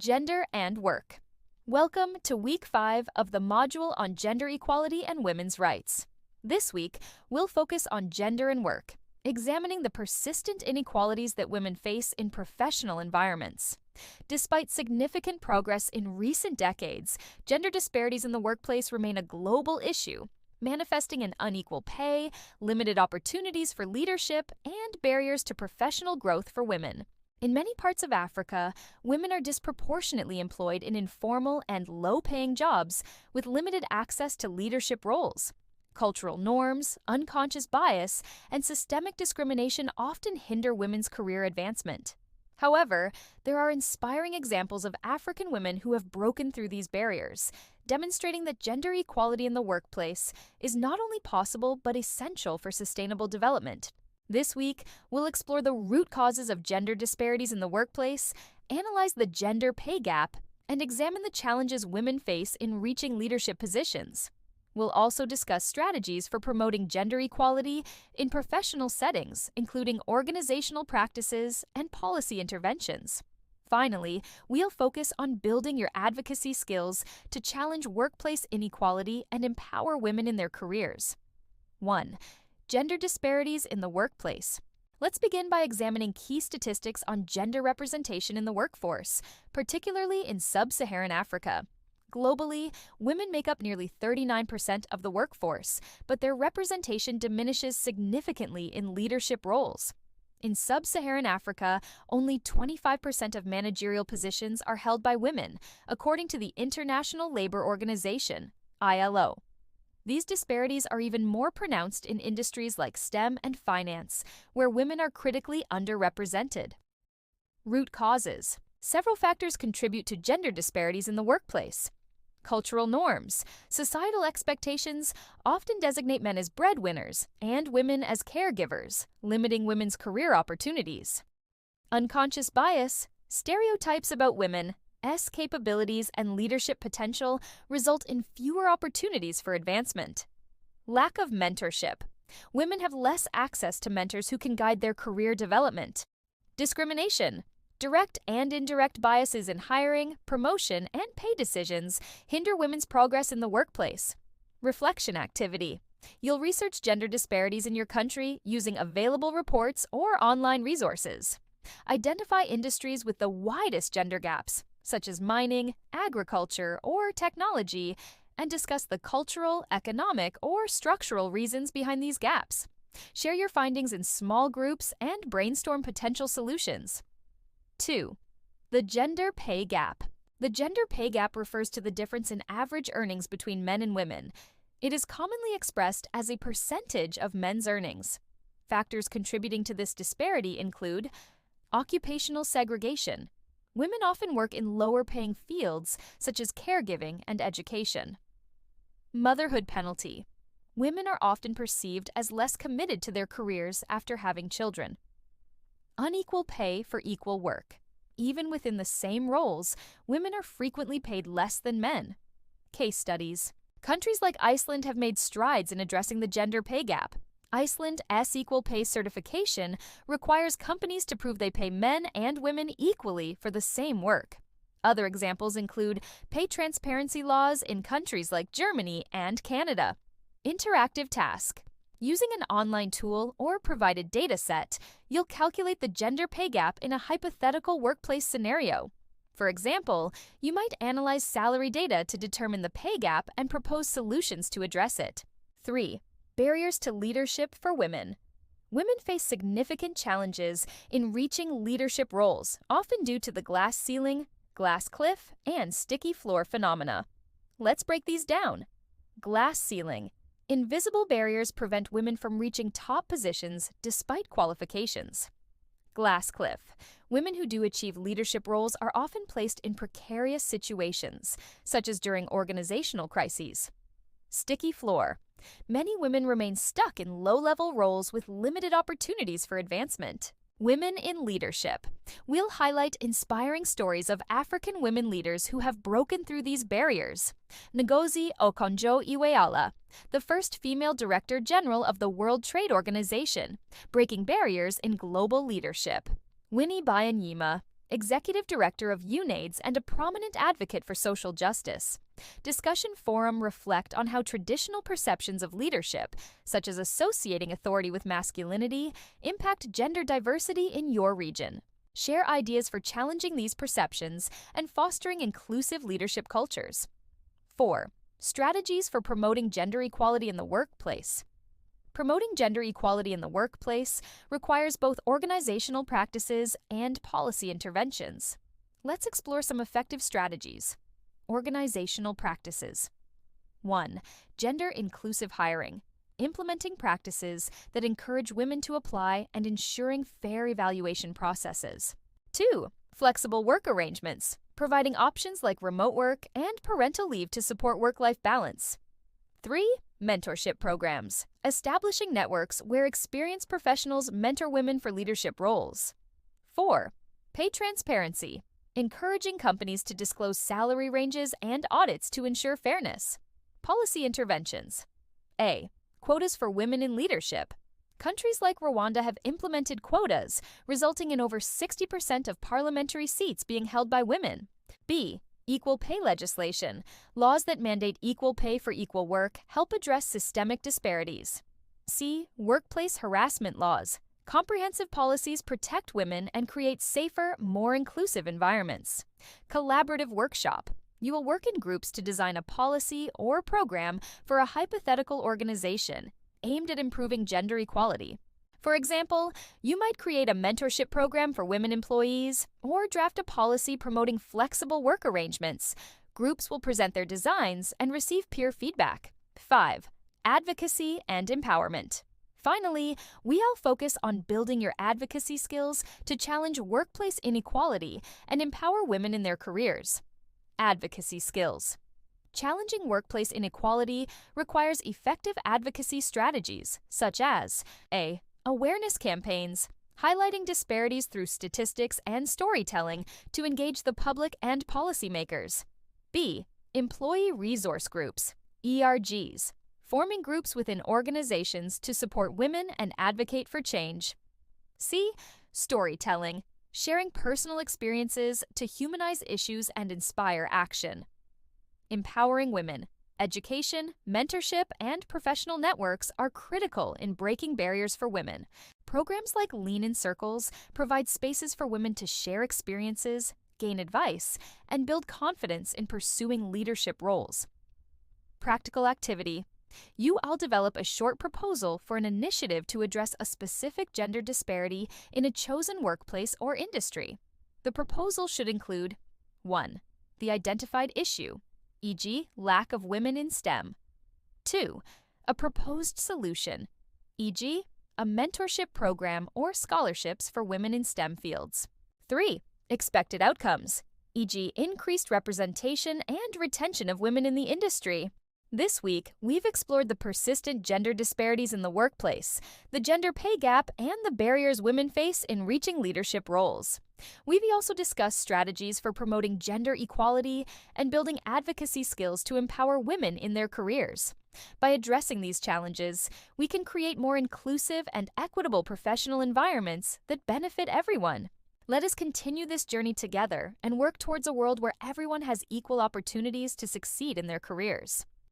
Gender and Work. Welcome to Week 5 of the module on gender equality and women's rights. This week, we'll focus on gender and work, examining the persistent inequalities that women face in professional environments. Despite significant progress in recent decades, gender disparities in the workplace remain a global issue, manifesting in unequal pay, limited opportunities for leadership, and barriers to professional growth for women. In many parts of Africa, women are disproportionately employed in informal and low-paying jobs with limited access to leadership roles. Cultural norms, unconscious bias, and systemic discrimination often hinder women's career advancement. However, there are inspiring examples of African women who have broken through these barriers, demonstrating that gender equality in the workplace is not only possible but essential for sustainable development. This week, we'll explore the root causes of gender disparities in the workplace, analyze the gender pay gap, and examine the challenges women face in reaching leadership positions. We'll also discuss strategies for promoting gender equality in professional settings, including organizational practices and policy interventions. Finally, we'll focus on building your advocacy skills to challenge workplace inequality and empower women in their careers. 1. Gender disparities in the workplace. Let's begin by examining key statistics on gender representation in the workforce, particularly in sub-Saharan Africa. Globally, women make up nearly 39% of the workforce, but their representation diminishes significantly in leadership roles. In sub-Saharan Africa, only 25% of managerial positions are held by women, according to the International Labor Organization, ILO. These disparities are even more pronounced in industries like STEM and finance, where women are critically underrepresented. Root causes. Several factors contribute to gender disparities in the workplace. Cultural norms. Societal expectations often designate men as breadwinners and women as caregivers, limiting women's career opportunities. Unconscious bias. Stereotypes about women's capabilities and leadership potential result in fewer opportunities for advancement. Lack of mentorship. Women have less access to mentors who can guide their career development. Discrimination. Direct and indirect biases in hiring, promotion, and pay decisions hinder women's progress in the workplace. Reflection activity. You'll research gender disparities in your country using available reports or online resources. Identify industries with the widest gender gaps, such as mining, agriculture, or technology, and discuss the cultural, economic, or structural reasons behind these gaps. Share your findings in small groups and brainstorm potential solutions. 2. The gender pay gap. The gender pay gap refers to the difference in average earnings between men and women. It is commonly expressed as a percentage of men's earnings. Factors contributing to this disparity include occupational segregation. Women often work in lower-paying fields, such as caregiving and education. Motherhood penalty. Women are often perceived as less committed to their careers after having children. Unequal pay for equal work. Even within the same roles, women are frequently paid less than men. Case studies. Countries like Iceland have made strides in addressing the gender pay gap. Iceland's S-equal pay certification requires companies to prove they pay men and women equally for the same work. Other examples include pay transparency laws in countries like Germany and Canada. Interactive task. Using an online tool or provided data set, you'll calculate the gender pay gap in a hypothetical workplace scenario. For example, you might analyze salary data to determine the pay gap and propose solutions to address it. 3. Barriers to leadership for women. Women face significant challenges in reaching leadership roles, often due to the glass ceiling, glass cliff, and sticky floor phenomena. Let's break these down. Glass ceiling. Invisible barriers prevent women from reaching top positions despite qualifications. Glass cliff. Women who do achieve leadership roles are often placed in precarious situations, such as during organizational crises. Sticky floor. Many women remain stuck in low-level roles with limited opportunities for advancement. Women in leadership. We'll highlight inspiring stories of African women leaders who have broken through these barriers. Ngozi Okonjo-Iweala, the first female Director General of the World Trade Organization, breaking barriers in global leadership. Winnie Byanyima, executive director of UNAIDS and a prominent advocate for social justice. Discussion forum reflect on how traditional perceptions of leadership, such as associating authority with masculinity, impact gender diversity in your region. Share ideas for challenging these perceptions and fostering inclusive leadership cultures. 4. Strategies for promoting gender equality in the workplace. Promoting gender equality in the workplace requires both organizational practices and policy interventions. Let's explore some effective strategies. Organizational practices. 1. Gender-inclusive hiring. Implementing practices that encourage women to apply and ensuring fair evaluation processes. 2. Flexible work arrangements. Providing options like remote work and parental leave to support work-life balance. 3. Mentorship programs. Establishing networks where experienced professionals mentor women for leadership roles. 4. Pay transparency. Encouraging companies to disclose salary ranges and audits to ensure fairness. Policy interventions. A. Quotas for women in leadership. Countries like Rwanda have implemented quotas, resulting in over 60% of parliamentary seats being held by women. B. Equal pay legislation. Laws that mandate equal pay for equal work help address systemic disparities. C. Workplace harassment laws. Comprehensive policies protect women and create safer, more inclusive environments. Collaborative workshop. You will work in groups to design a policy or program for a hypothetical organization aimed at improving gender equality. For example, you might create a mentorship program for women employees or draft a policy promoting flexible work arrangements. Groups will present their designs and receive peer feedback. 5. Advocacy and empowerment. Finally, we all focus on building your advocacy skills to challenge workplace inequality and empower women in their careers. Advocacy skills. Challenging workplace inequality requires effective advocacy strategies, such as A. Awareness campaigns, highlighting disparities through statistics and storytelling to engage the public and policymakers. B. Employee resource groups, ERGs, forming groups within organizations to support women and advocate for change. C. Storytelling, sharing personal experiences to humanize issues and inspire action. Empowering women. Education, mentorship, and professional networks are critical in breaking barriers for women. Programs like Lean in Circles provide spaces for women to share experiences, gain advice, and build confidence in pursuing leadership roles. Practical activity. You all develop a short proposal for an initiative to address a specific gender disparity in a chosen workplace or industry. The proposal should include 1. The identified issue, e.g., lack of women in STEM. 2. A proposed solution, e.g., a mentorship program or scholarships for women in STEM fields. 3. Expected outcomes, e.g., increased representation and retention of women in the industry. This week, we've explored the persistent gender disparities in the workplace, the gender pay gap, and the barriers women face in reaching leadership roles. We've also discussed strategies for promoting gender equality and building advocacy skills to empower women in their careers. By addressing these challenges, we can create more inclusive and equitable professional environments that benefit everyone. Let us continue this journey together and work towards a world where everyone has equal opportunities to succeed in their careers.